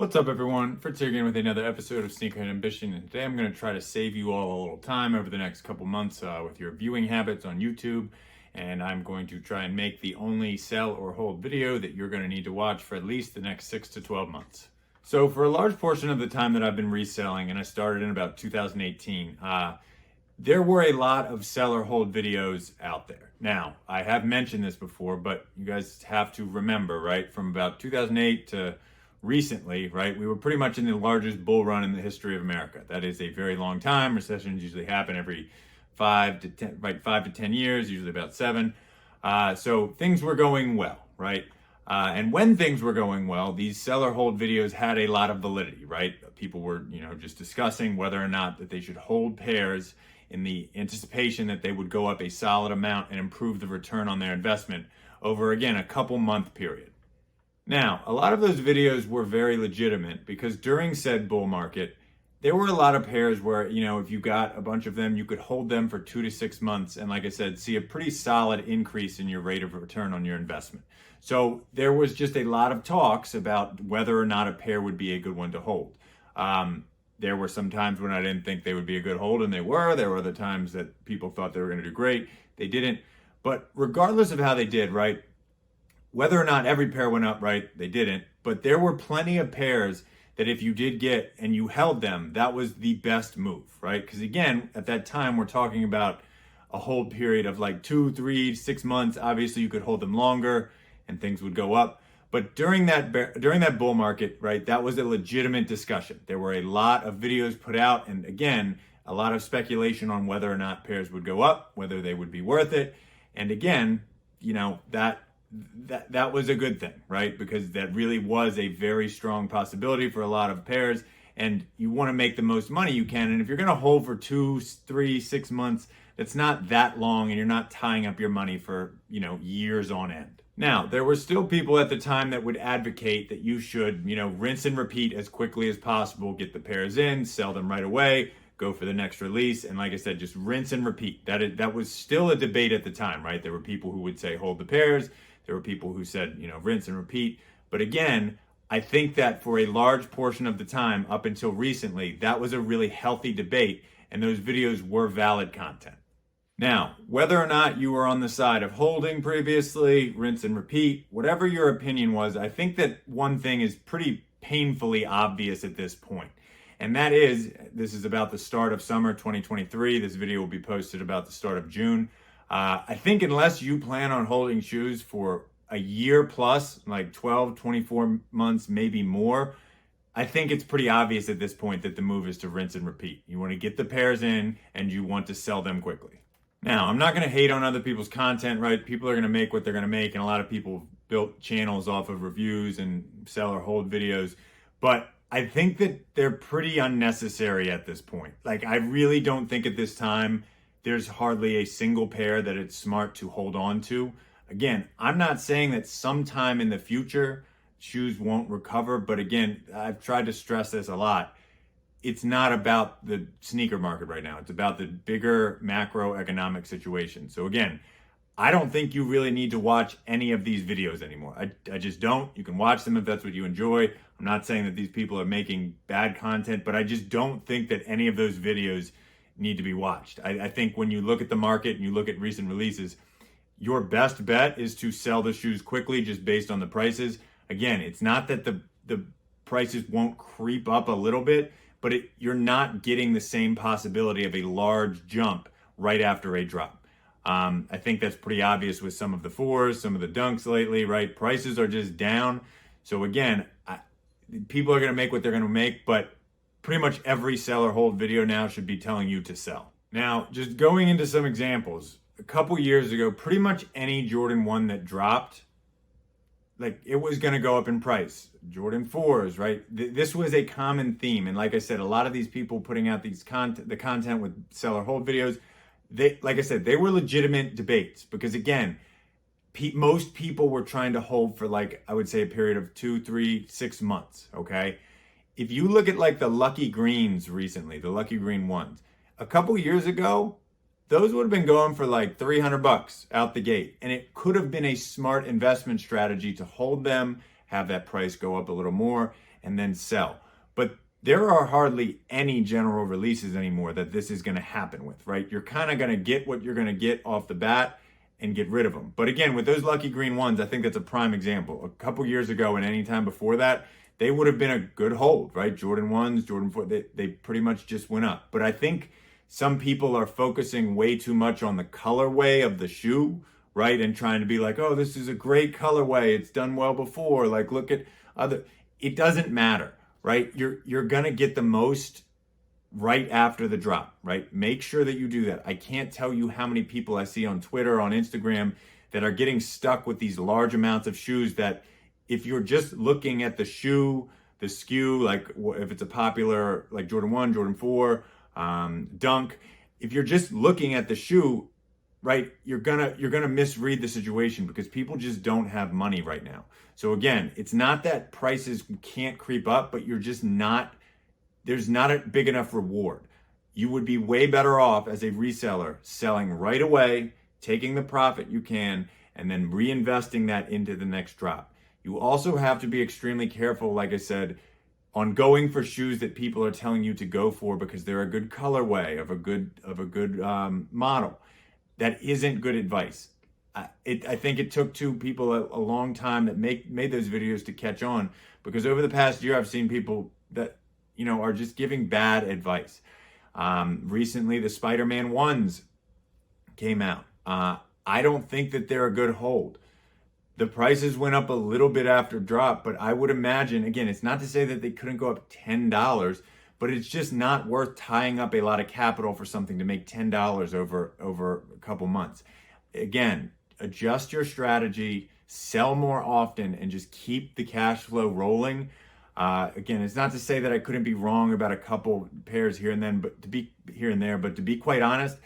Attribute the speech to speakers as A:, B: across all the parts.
A: What's up, everyone? Frittz here again with another episode of Sneakerhead Ambition, and today I'm going to try to save you all a little time over the next couple months with your viewing habits on YouTube, and I'm going to try and make the only sell or hold video that you're going to need to watch for at least the next 6 to 12 months. So for a large portion of the time that I've been reselling, and I started in about 2018, there were a lot of sell or hold videos out there. Now, I have mentioned this before, but you guys have to remember, right, from about 2008 to recently, right, we were pretty much in the largest bull run in the history of America. That is a very long time. Recessions usually happen every 5 to 10 years, usually about 7. So things were going well, right? And when things were going well, these sell or hold videos had a lot of validity, right? People were, just discussing whether or not that they should hold pairs in the anticipation that they would go up a solid amount and improve the return on their investment over, again, a couple month period. Now, a lot of those videos were very legitimate because during said bull market, there were a lot of pairs where, if you got a bunch of them, you could hold them for 2 to 6 months and, like I said, see a pretty solid increase in your rate of return on your investment. So there was just a lot of talks about whether or not a pair would be a good one to hold. There were some times when I didn't think they would be a good hold, and they were. There were other times that people thought they were going to do great. They didn't. But regardless of how they did, right, whether or not every pair went up, right, they didn't. But there were plenty of pairs that if you did get and you held them, that was the best move, right? Because again, at that time, we're talking about a hold period of like 2, 3, 6 months. Obviously, you could hold them longer and things would go up. But during that bull market, right, that was a legitimate discussion. There were a lot of videos put out, and again, a lot of speculation on whether or not pairs would go up, whether they would be worth it. And again, that was a good thing, right? Because that really was a very strong possibility for a lot of pairs, and you want to make the most money you can. And if you're going to hold for 2, 3, 6 months, that's not that long, and you're not tying up your money for, years on end. Now, there were still people at the time that would advocate that you should, rinse and repeat as quickly as possible, get the pairs in, sell them right away, go for the next release. And like I said, just rinse and repeat. That was still a debate at the time, right? There were people who would say, hold the pairs. There were people who said, rinse and repeat. But again, I think that for a large portion of the time up until recently, that was a really healthy debate, and those videos were valid content. Now, whether or not you were on the side of holding previously, rinse and repeat, whatever your opinion was, I think that one thing is pretty painfully obvious at this point. And that is, this is about the start of summer 2023. This video will be posted about the start of June. I think unless you plan on holding shoes for a year plus, like 12, 24 months, maybe more, I think it's pretty obvious at this point that the move is to rinse and repeat. You want to get the pairs in and you want to sell them quickly. Now, I'm not going to hate on other people's content, right? People are going to make what they're going to make, and a lot of people built channels off of reviews and sell or hold videos. But I think that they're pretty unnecessary at this point. Like, I really don't think at this time there's hardly a single pair that it's smart to hold on to. Again, I'm not saying that sometime in the future shoes won't recover, but again, I've tried to stress this a lot. It's not about the sneaker market right now. It's about the bigger macroeconomic situation. So again, I don't think you really need to watch any of these videos anymore. I just don't. You can watch them if that's what you enjoy. I'm not saying that these people are making bad content, but I just don't think that any of those videos need to be watched. I think when you look at the market and you look at recent releases, your best bet is to sell the shoes quickly just based on the prices. Again, it's not that the prices won't creep up a little bit, but you're not getting the same possibility of a large jump right after a drop. I think that's pretty obvious with some of the 4s, some of the dunks lately, right? Prices are just down. So again, people are going to make what they're going to make, but pretty much every sell or hold video now should be telling you to sell. Now, just going into some examples, a couple years ago, pretty much any Jordan 1 that dropped, like, it was going to go up in price. Jordan 4s, right? This was a common theme. And like I said, a lot of these people putting out the content with sell or hold videos, like I said, they were legitimate debates because, again, most people were trying to hold for, like, I would say a period of 2, 3, 6 months, okay? If you look at like the Lucky Greens recently, the Lucky Green ones, a couple years ago, those would have been going for like $300 out the gate. And it could have been a smart investment strategy to hold them, have that price go up a little more, and then sell. But there are hardly any general releases anymore that this is going to happen with, right? You're kind of going to get what you're going to get off the bat and get rid of them. But again, with those lucky green ones, I think that's a prime example. A couple years ago and any time before that, they would have been a good hold, right? Jordan 1s, Jordan 4, they pretty much just went up. But I think some people are focusing way too much on the colorway of the shoe, right? And trying to be like, oh, this is a great colorway. It's done well before. Like, look at other, it doesn't matter, right? You're going to get the most right after the drop, right? Make sure that you do that. I can't tell you how many people I see on Twitter, on Instagram, that are getting stuck with these large amounts of shoes that if you're just looking at the shoe, the SKU, like if it's a popular, like Jordan 1, Jordan 4, Dunk, if you're just looking at the shoe, right, you're gonna misread the situation because people just don't have money right now. So again, it's not that prices can't creep up, but you're just not, there's not a big enough reward. You would be way better off as a reseller selling right away, taking the profit you can, and then reinvesting that into the next drop. You also have to be extremely careful, like I said, on going for shoes that people are telling you to go for because they're a good colorway of a good model. That isn't good advice. I think it took two people a long time that made those videos to catch on, because over the past year I've seen people that are just giving bad advice. Recently, the Spider-Man 1s came out. I don't think that they're a good hold. The prices went up a little bit after drop, but I would imagine, again, it's not to say that they couldn't go up $10, but it's just not worth tying up a lot of capital for something to make $10 over a couple months. Again, adjust your strategy, sell more often, and just keep the cash flow rolling. Again, it's not to say that I couldn't be wrong about a couple pairs here and then, but to be quite honest,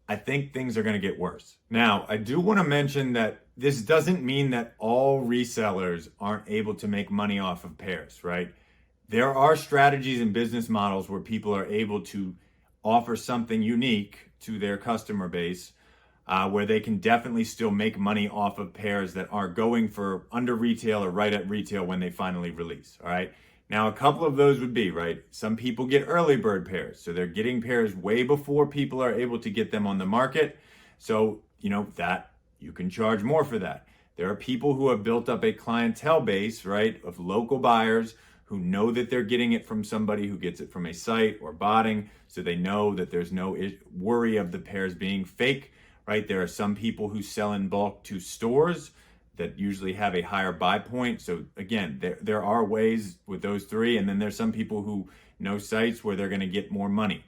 A: I think things are going to get worse. Now, I do want to mention that this doesn't mean that all resellers aren't able to make money off of pairs, right? There are strategies and business models where people are able to offer something unique to their customer base, where they can definitely still make money off of pairs that are going for under retail or right at retail when they finally release, all right? Now, a couple of those would be, right? Some people get early bird pairs. So they're getting pairs way before people are able to get them on the market. So, that you can charge more for that. There are people who have built up a clientele base, right, of local buyers who know that they're getting it from somebody who gets it from a site or botting. So they know that there's no worry of the pairs being fake, right? There are some people who sell in bulk to stores that usually have a higher buy point. So again, there are ways with those three. And then there's some people who know sites where they're going to get more money.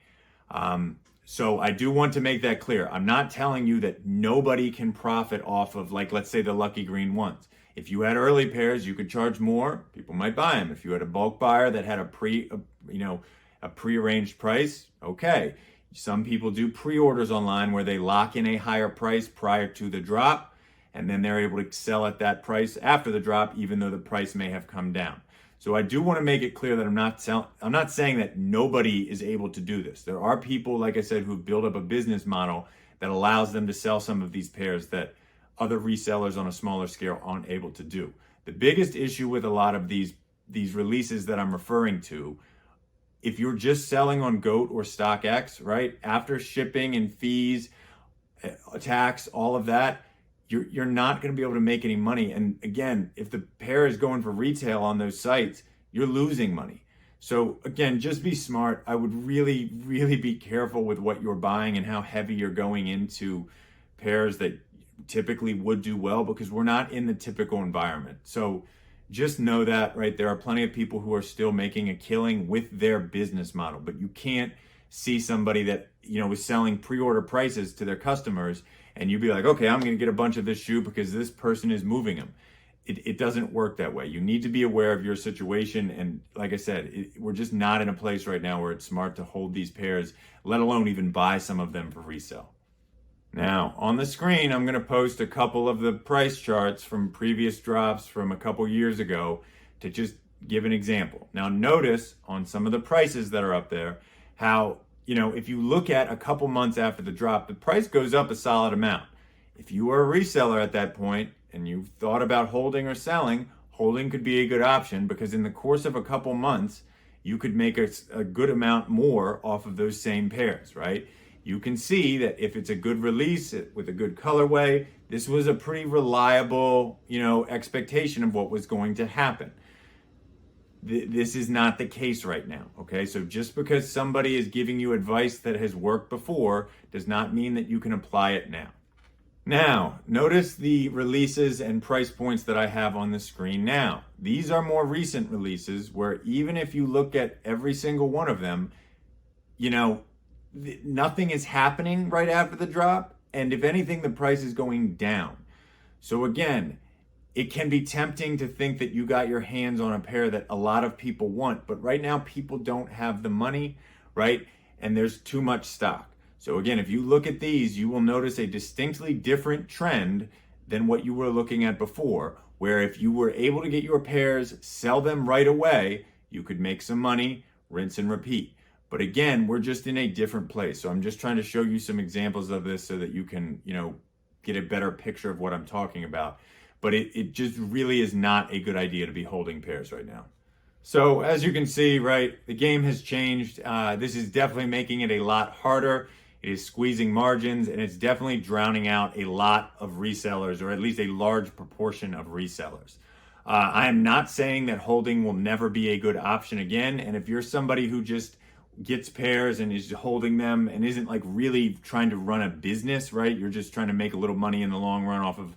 A: So I do want to make that clear. I'm not telling you that nobody can profit off of, like, let's say the lucky green ones. If you had early pairs, you could charge more. People might buy them. If you had a bulk buyer that had a prearranged price, okay. Some people do pre-orders online where they lock in a higher price prior to the drop, and then they're able to sell at that price after the drop, even though the price may have come down. So I do want to make it clear that I'm not saying that nobody is able to do this. There are people, like I said, who build up a business model that allows them to sell some of these pairs that other resellers on a smaller scale aren't able to do. The biggest issue with a lot of these releases that I'm referring to, if you're just selling on GOAT or StockX, right, after shipping and fees, tax, all of that, you're not going to be able to make any money. And again, if the pair is going for retail on those sites, you're losing money. So again, just be smart. I would really, really be careful with what you're buying and how heavy you're going into pairs that typically would do well, because we're not in the typical environment. So just know that, right? There are plenty of people who are still making a killing with their business model, but you can't see somebody that, is selling pre-order prices to their customers and you'd be like, okay, I'm going to get a bunch of this shoe because this person is moving them. It doesn't work that way. You need to be aware of your situation. And like I said, we're just not in a place right now where it's smart to hold these pairs, let alone even buy some of them for resale. Now, on the screen, I'm going to post a couple of the price charts from previous drops from a couple years ago to just give an example. Now, notice on some of the prices that are up there, how, if you look at a couple months after the drop, the price goes up a solid amount. If you were a reseller at that point and you thought about holding or selling, holding could be a good option, because in the course of a couple months, you could make a good amount more off of those same pairs, right? You can see that if it's a good release with a good colorway, this was a pretty reliable, expectation of what was going to happen. This is not the case right now, okay? So just because somebody is giving you advice that has worked before does not mean that you can apply it now. Now, notice the releases and price points that I have on the screen now. These are more recent releases where even if you look at every single one of them, nothing is happening right after the drop. And if anything, the price is going down. So again, it can be tempting to think that you got your hands on a pair that a lot of people want, but right now people don't have the money, right? And there's too much stock. So again, if you look at these, you will notice a distinctly different trend than what you were looking at before, where if you were able to get your pairs, sell them right away, you could make some money, rinse and repeat. But again, we're just in a different place. So I'm just trying to show you some examples of this so that you can, get a better picture of what I'm talking about. But it just really is not a good idea to be holding pairs right now. So as you can see, right, the game has changed. This is definitely making it a lot harder. It is squeezing margins, and it's definitely drowning out a lot of resellers, or at least a large proportion of resellers. I am not saying that holding will never be a good option again. And if you're somebody who just gets pairs and is holding them and isn't like really trying to run a business, right? You're just trying to make a little money in the long run off of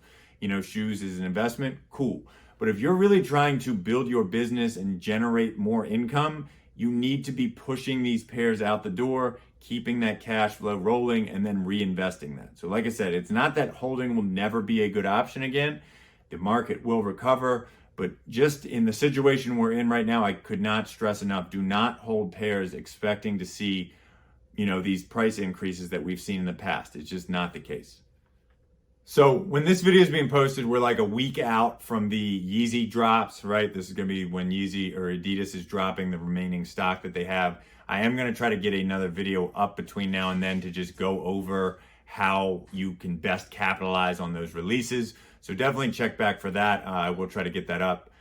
A: shoes as an investment, cool. But if you're really trying to build your business and generate more income, you need to be pushing these pairs out the door, keeping that cash flow rolling, and then reinvesting that. So like I said, it's not that holding will never be a good option again. The market will recover, but just in the situation we're in right now, I could not stress enough, do not hold pairs expecting to see, these price increases that we've seen in the past. It's just not the case. So when this video is being posted, we're like a week out from the Yeezy drops, right? This is going to be when Yeezy or Adidas is dropping the remaining stock that they have. I am going to try to get another video up between now and then to just go over how you can best capitalize on those releases. So definitely check back for that. I will try to get that up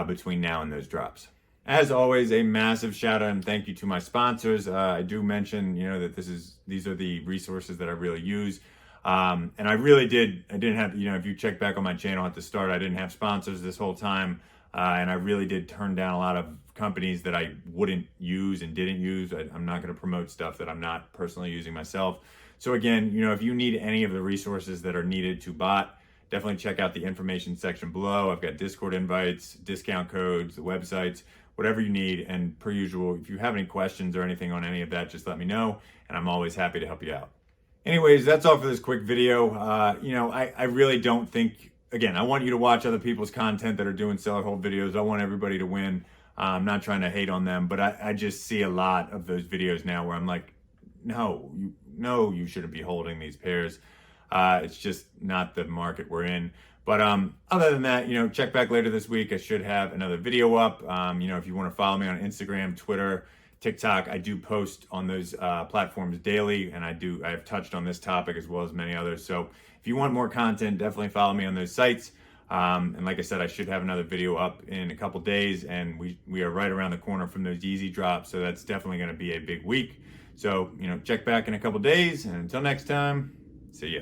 A: between now and those drops. As always, a massive shout out and thank you to my sponsors. I do mention, that these are the resources that I really use. And I didn't have, if you check back on my channel at the start, I didn't have sponsors this whole time. And I really did turn down a lot of companies that I wouldn't use and didn't use. I'm not going to promote stuff that I'm not personally using myself. So again, if you need any of the resources that are needed to bot, definitely check out the information section below. I've got Discord invites, discount codes, the websites, whatever you need. And per usual, if you have any questions or anything on any of that, just let me know. And I'm always happy to help you out. Anyways, that's all for this quick video. I really don't think, again, I want you to watch other people's content that are doing sell or hold videos. I want everybody to win. I'm not trying to hate on them, but I just see a lot of those videos now where I'm like, no, you shouldn't be holding these pairs. It's just not the market we're in. But other than that, check back later this week. I should have another video up. If you want to follow me on Instagram, Twitter, TikTok, I do post on those platforms daily, and I have touched on this topic as well as many others. So if you want more content, definitely follow me on those sites. And like I said, I should have another video up in a couple days, and we are right around the corner from those Yeezy drops. So that's definitely going to be a big week. So, check back in a couple days, and until next time, see ya.